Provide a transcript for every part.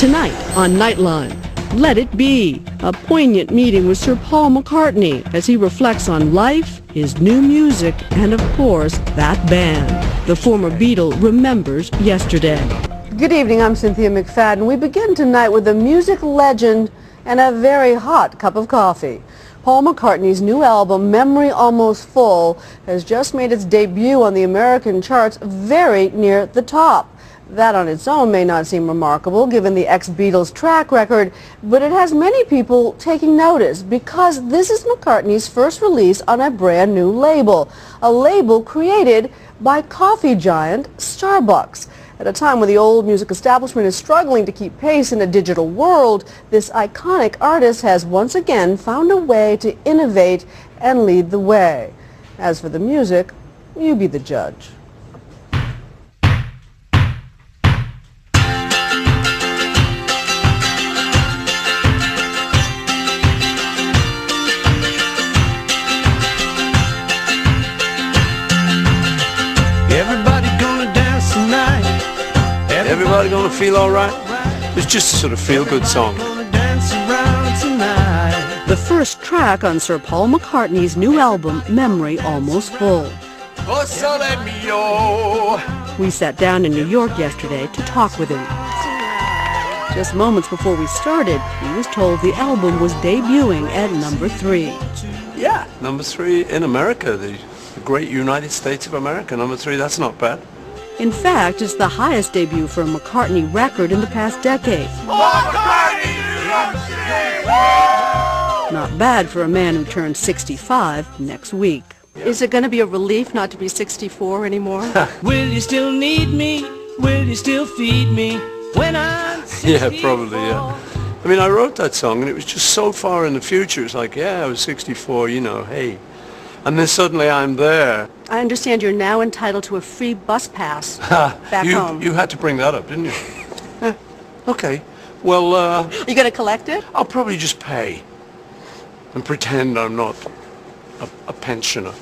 Tonight on Nightline, Let It Be, a poignant meeting with Sir Paul McCartney as he reflects on life, his new music, and of course, that band. The former Beatle remembers yesterday. Good evening, I'm Cynthia McFadden. We begin tonight with a music legend and a very hot cup of coffee. Paul McCartney's new album, Memory Almost Full, has just made its debut on the American charts very near the top. That on its own may not seem remarkable given the ex-Beatles track record, but it has many people taking notice because this is McCartney's first release on a brand new label, a label created by coffee giant Starbucks. At a time when the old music establishment is struggling to keep pace in a digital world, this iconic artist has once again found a way to innovate and lead the way. As for the music, you be the judge. Everybody gonna dance tonight. Everybody gonna feel alright? It's just a sort of feel-good song. The first track on Sir Paul McCartney's new album, Memory Almost Full. We sat down in New York yesterday to talk with him. Just moments before we started, he was told the album was debuting at number 3. Yeah, number 3 in America, the great United States of America. Number 3, that's not bad. In fact, it's the highest debut for a McCartney record in the past decade. Not bad for a man who turns 65 next week. Is it going to be a relief not to be 64 anymore? Will you still need me? Will you still feed me when I'm 64? Yeah, probably, yeah. I mean, I wrote that song and it was just so far in the future. It's like, yeah, I was 64, you know, hey. And then suddenly I'm there. I understand you're now entitled to a free bus pass back home. You had to bring that up, didn't you? Okay. Well, Are you going to collect it? I'll probably just pay and pretend I'm not a pensioner.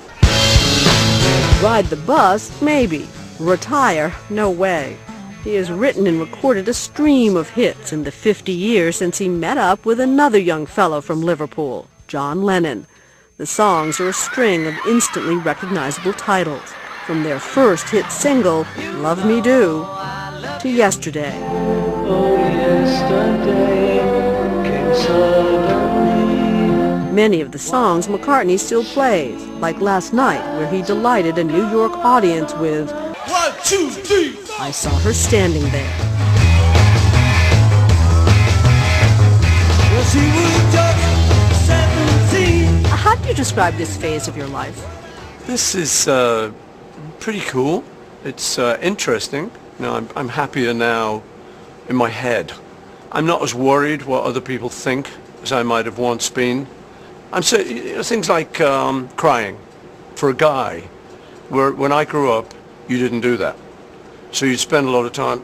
Ride the bus? Maybe. Retire? No way. He has written and recorded a stream of hits in the 50 years since he met up with another young fellow from Liverpool, John Lennon. The songs are a string of instantly recognizable titles, from their first hit single, Love Me Do, to Yesterday. Oh, yesterday came suddenly. Many of the songs McCartney still plays, like Last Night, where he delighted a New York audience with 1, 2, 3. I Saw Her Standing There. Well, she was just 17. How do you describe this phase of your life? This is pretty cool. It's interesting. You know, I'm happier now in my head. I'm not as worried what other people think as I might have once been. I'm so, you know, things like crying. For a guy, when I grew up, you didn't do that. So you'd spend a lot of time,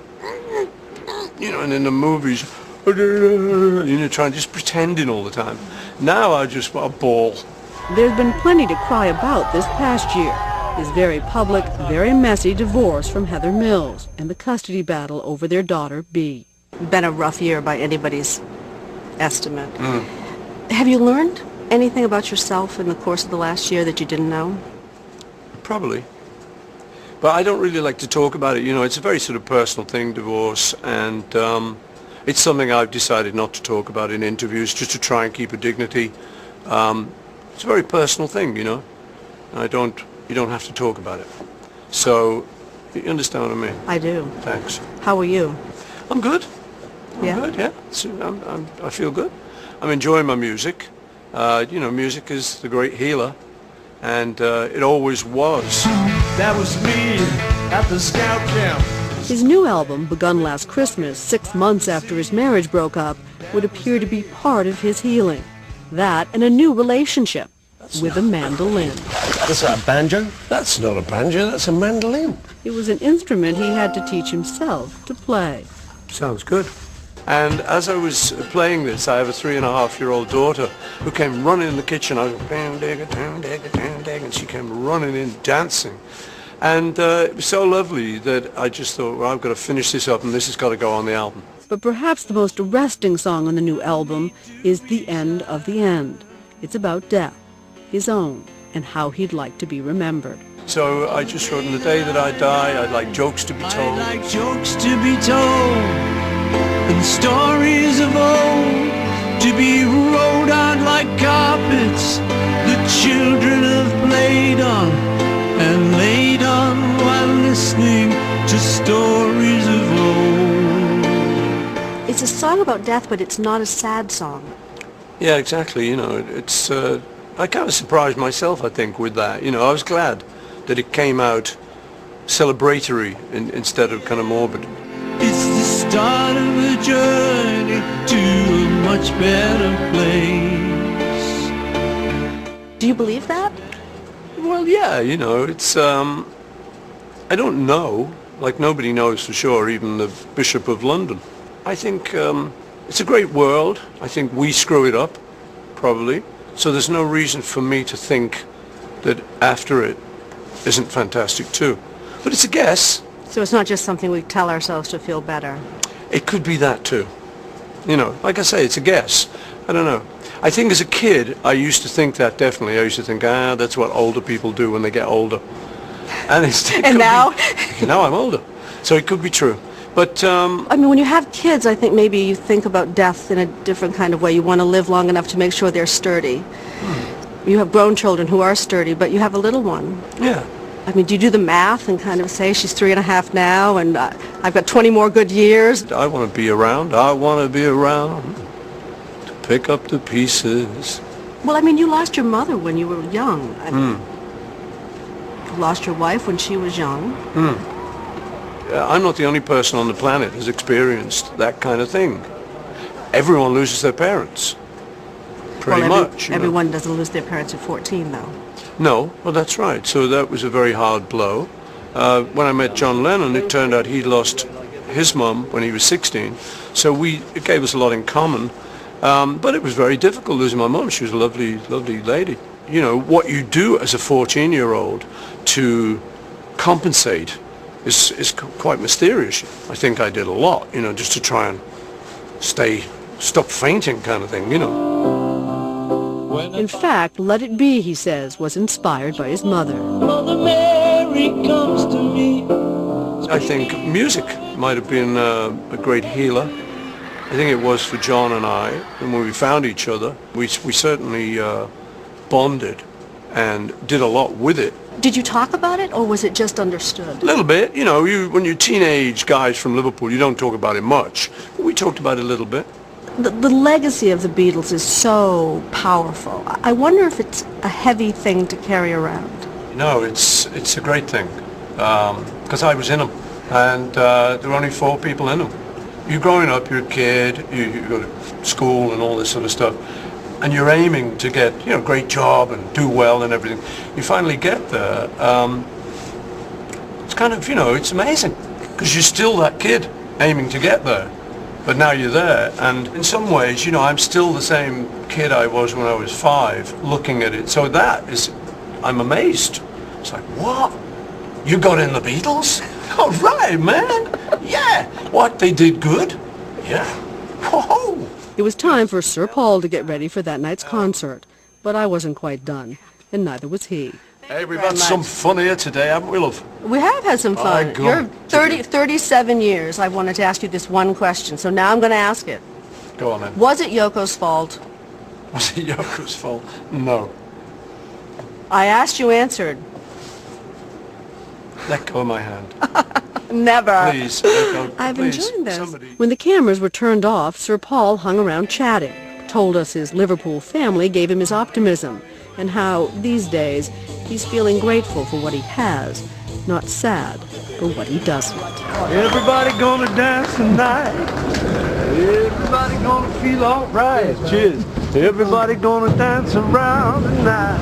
you know, and in the movies, you know, trying just pretending all the time. Now I just want a ball. There's been plenty to cry about this past year. His very public, very messy divorce from Heather Mills and the custody battle over their daughter, Bea. Been a rough year by anybody's estimate. Have you learned anything about yourself in the course of the last year that you didn't know? Probably. But I don't really like to talk about it. You know, it's a very sort of personal thing, divorce, and it's something I've decided not to talk about in interviews, just to try and keep a dignity. It's a very personal thing, you know. You don't have to talk about it. So, you understand what I mean? I do. Thanks. How are you? I'm good. Yeah? Good, yeah. I feel good. I'm enjoying my music. You know, music is the great healer, and it always was. That was me at the scout camp. His new album, begun last Christmas, 6 months after his marriage broke up, would appear to be part of his healing. That and a new relationship with a mandolin. That's not a banjo? That's not a banjo, that's a mandolin. It was an instrument he had to teach himself to play. Sounds good. And as I was playing this, I have a 3.5-year-old daughter who came running in the kitchen. I was bang, digga, dang, digga, dang, dang, and she came running in, dancing. And it was so lovely that I just thought, well, I've got to finish this up, and this has got to go on the album. But perhaps the most arresting song on the new album is The End of the End. It's about death, his own, and how he'd like to be remembered. So I just wrote, on the day that I die, I'd like jokes to be told. I'd like jokes to be told, and stories of old to be rolled out like carpets the children have played on and laid on while listening to stories of old. It's a song about death, but it's not a sad song. Yeah, exactly. You know, it's I kind of surprised myself, I think, with that. You know, I was glad that it came out celebratory instead of kind of morbid. It's the start of a journey to a much better place. Do you believe that? Well, yeah, you know, it's I don't know, like nobody knows for sure, even the Bishop of London. I think it's a great world. I think we screw it up, probably. So there's no reason for me to think that after it isn't fantastic too. But it's a guess. So it's not just something we tell ourselves to feel better. It could be that too. You know, like I say, it's a guess. I don't know. I think as a kid, I used to think that definitely. I used to think, that's what older people do when they get older. And And now? Now I'm older. So it could be true. But, I mean, when you have kids, I think maybe you think about death in a different kind of way. You want to live long enough to make sure they're sturdy. You have grown children who are sturdy, but you have a little one. yeah. I mean, do you do the math and kind of say she's 3.5 now and I've got 20 more good years? I want to be around. I want to be around to pick up the pieces. Well, I mean, you lost your mother when you were young. I mean, you lost your wife when she was young. I'm not the only person on the planet who's experienced that kind of thing. Everyone loses their parents. Pretty much. You know. Everyone doesn't lose their parents at 14, though. No, well, that's right. So that was a very hard blow. When I met John Lennon, it turned out he'd lost his mum when he was 16. So it gave us a lot in common. But it was very difficult losing my mum. She was a lovely, lovely lady. You know, what you do as a 14-year-old to compensate is quite mysterious. I think I did a lot, you know, just to try and stop fainting kind of thing, you know. In fact, Let It Be, he says, was inspired by his mother. Mother Mary comes to me. I think music might have been a great healer. I think it was for John and I. And when we found each other, we certainly bonded and did a lot with it. Did you talk about it, or was it just understood? A little bit. You know, when you're teenage guys from Liverpool, you don't talk about it much. But we talked about it a little bit. The legacy of the Beatles is so powerful. I wonder if it's a heavy thing to carry around. No, it's a great thing. Because I was in them. And there were only 4 people in them. You're growing up, you're a kid, you go to school and all this sort of stuff. And you're aiming to get, you know, a great job and do well and everything. You finally get there. It's kind of, you know, it's amazing. Because you're still that kid aiming to get there. But now you're there, and in some ways, you know, I'm still the same kid I was when I was 5, looking at it. So I'm amazed. It's like, what? You got in the Beatles? All right, man. Yeah. What, they did good? Yeah. Whoa. It was time for Sir Paul to get ready for that night's concert, but I wasn't quite done, and neither was he. Hey, we've had some fun here today, haven't we, love? We have had some fun. My God. You're 37 years. I wanted to ask you this one question, so now I'm going to ask it. Go on, then. Was it Yoko's fault? Was it Yoko's fault? No. I asked, you answered. Let go of my hand. Never. Please, let go. I've Please, enjoyed this. somebody. When the cameras were turned off, Sir Paul hung around chatting, told us his Liverpool family gave him his optimism, and how, these days, he's feeling grateful for what he has, not sad for what he doesn't. Everybody gonna dance tonight. Everybody gonna feel alright. Cheers. Everybody gonna dance around tonight.